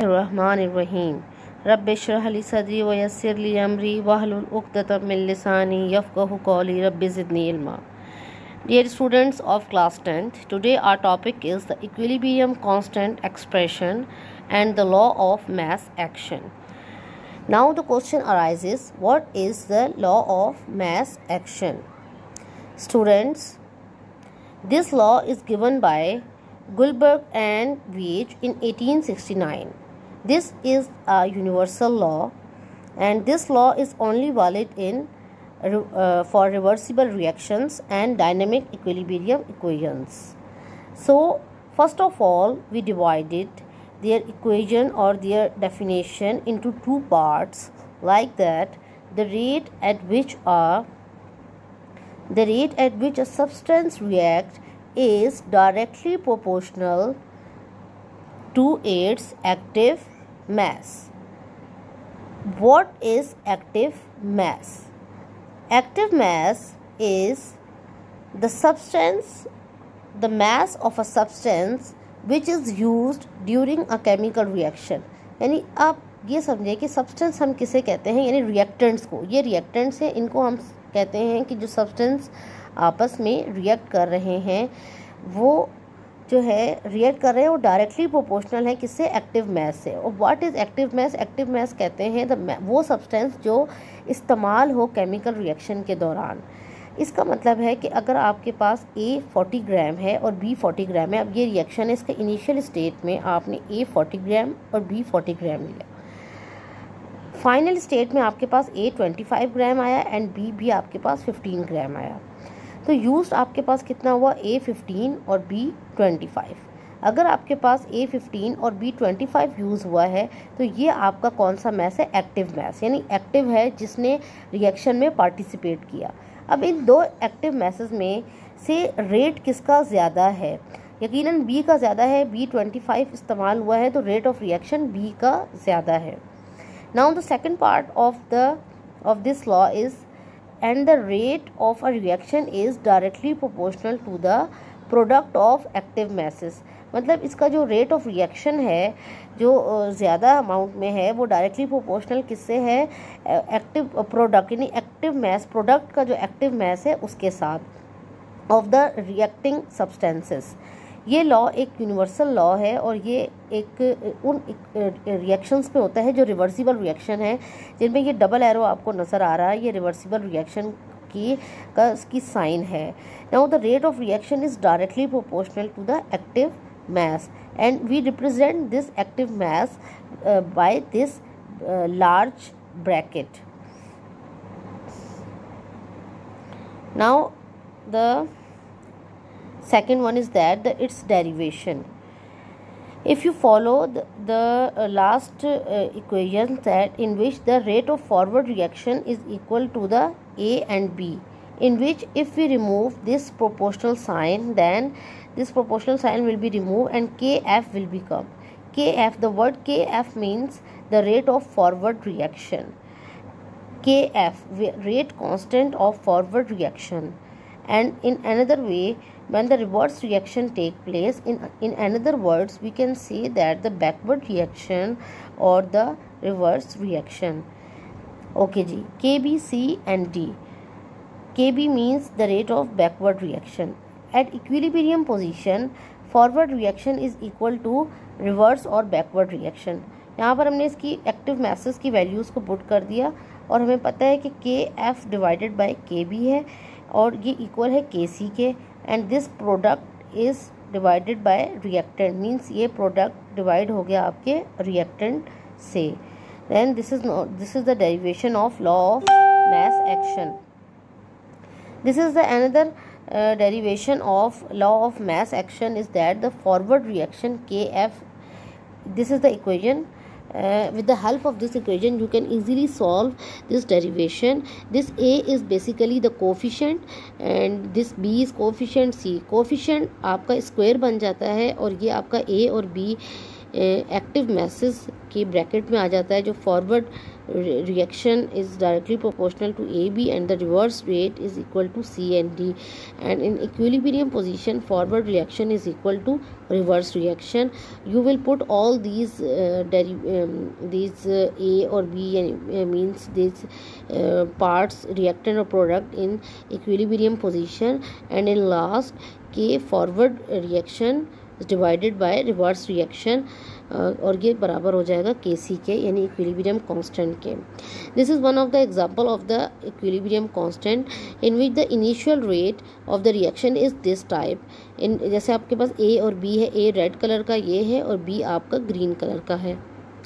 रहमानिर्रहीम रब्बिश्रह ली सदरी व यस्सिर ली अमरी वहलुल उक़दतम मिन लिसानी यफ़क़हू क़ौली rabbi ज़िदनी इल्मा. Dear students of class 10th, today our topic is the equilibrium constant expression and the law of mass action. Now the question arises, what is the law of mass action? Students, this law is given by Guilbert and Veitch in 1869. This is a universal law, and this law is only valid in for reversible reactions and dynamic equilibrium equations. So, first of all, we divided their equation or their definition into two parts, like that the rate at which a substance reacts is directly proportional to its active mass. What is active mass? Active mass is the mass of a substance which is used during a chemical reaction. यानी आप ये समझे कि substance हम किसे कहते हैं, यानी रिएक्टेंट्स को. ये रिएक्टेंट्स हैं, इनको हम कहते हैं कि जो सब्सटेंस आपस में रिएक्ट कर रहे हैं, वो जो है रिएक्ट कर रहे हैं वो डायरेक्टली प्रोपोर्शनल है किससे, एक्टिव मैस से. और what is active mass? Active mass कहते हैं वो सब्सटेंस जो इस्तेमाल हो केमिकल रिएक्शन के दौरान. इसका मतलब है कि अगर आपके पास A 40 ग्राम है और B 40 ग्राम है, अब ये रिएक्शन है, इसके इनिशियल स्टेट में आपने A 40 ग्राम और B 40 ग्राम लिया. फाइनल स्टेट में आपके पास A 25 ग्राम आया एंड B भी आपके पास 15 ग्राम आया. तो यूज्ड आपके पास कितना हुआ, A 15 और B 25. अगर आपके पास A 15 और B 25 यूज़ हुआ है तो ये आपका कौन सा मैस है, एक्टिव मैस, यानी एक्टिव है जिसने रिएक्शन में पार्टिसिपेट किया. अब इन दो एक्टिव मैसेज में से रेट किसका ज़्यादा है? यकीनन B का ज़्यादा है. B 25 इस्तेमाल हुआ है तो रेट ऑफ रिएक्शन B का ज़्यादा है. Now the second part of this law is and the rate of a reaction is directly proportional to the product of active masses. मतलब इसका जो रेट ऑफ रिएक्शन है जो ज़्यादा अमाउंट में है वो डायरेक्टली प्रोपोर्शनल किससे है, एक्टिव प्रोडक्ट यानी एक्टिव मैस, प्रोडक्ट का जो एक्टिव मैस है उसके साथ ऑफ द रिएक्टिंग सब्सटेंसेस. ये लॉ एक यूनिवर्सल लॉ है और ये एक उन रिएक्शंस पे होता है जो रिवर्सिबल रिएक्शन है, जिनमें ये डबल एरो आपको नज़र आ रहा है, ये रिवर्सिबल रिएक्शन की साइन है. Now the rate of reaction is directly proportional to the active mass and we represent this active mass by this large bracket. Now the second one is that its derivation. If you follow the last equation that in which the rate of forward reaction is equal to the A and B, in which if we remove this proportional sign, then this proportional sign will be removed and Kf will become Kf. The word Kf means the rate of forward reaction. Kf, rate constant of forward reaction. And in another way, when the reverse reaction take place, in another words, we can say that the backward reaction or the reverse reaction. Okay ji, Kb, C and D. Kb means the rate of backward reaction. At equilibrium position, forward reaction is equal to reverse और backward reaction. यहाँ पर हमने इसकी active message की values को put कर दिया और हमें पता है कि Kf डिवाइडेड बाय Kb है और ये इक्वल है Kc के, and this product is divided by reactant, means ये प्रोडक्ट डिवाइड हो गया आपके रिएक्टेंट से. Then this is the derivation of law of mass action. This is the another derivation of law of mass action is that the forward reaction Kf, this is the equation. With the help of this equation you can easily solve this derivation. This A is basically the coefficient and this B is coefficient C. Coefficient आपका square बन जाता है और ये आपका A और B active masses के bracket में आ जाता है जो forward reaction is directly proportional to A B and the reverse rate is equal to C and D, and in equilibrium position forward reaction is equal to reverse reaction. You will put all these A or B means these parts, reactant or product, in equilibrium position, and in last K forward reaction divided by reverse reaction, और ये बराबर हो जाएगा Kc के, यानी equilibrium constant के. This is one of the example of the equilibrium constant in which the initial rate of the reaction is this type. इन जैसे आपके पास A और B है, A रेड कलर का ये है और B आपका ग्रीन कलर का है,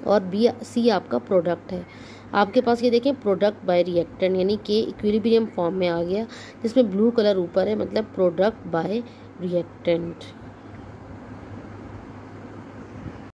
और C आपका प्रोडक्ट है. आपके पास ये देखें प्रोडक्ट बाय रिएक्टेंट, यानी K इक्विलिब्रियम फॉर्म में आ गया जिसमें ब्लू कलर ऊपर है, मतलब प्रोडक्ट बाय रिएक्टेंट.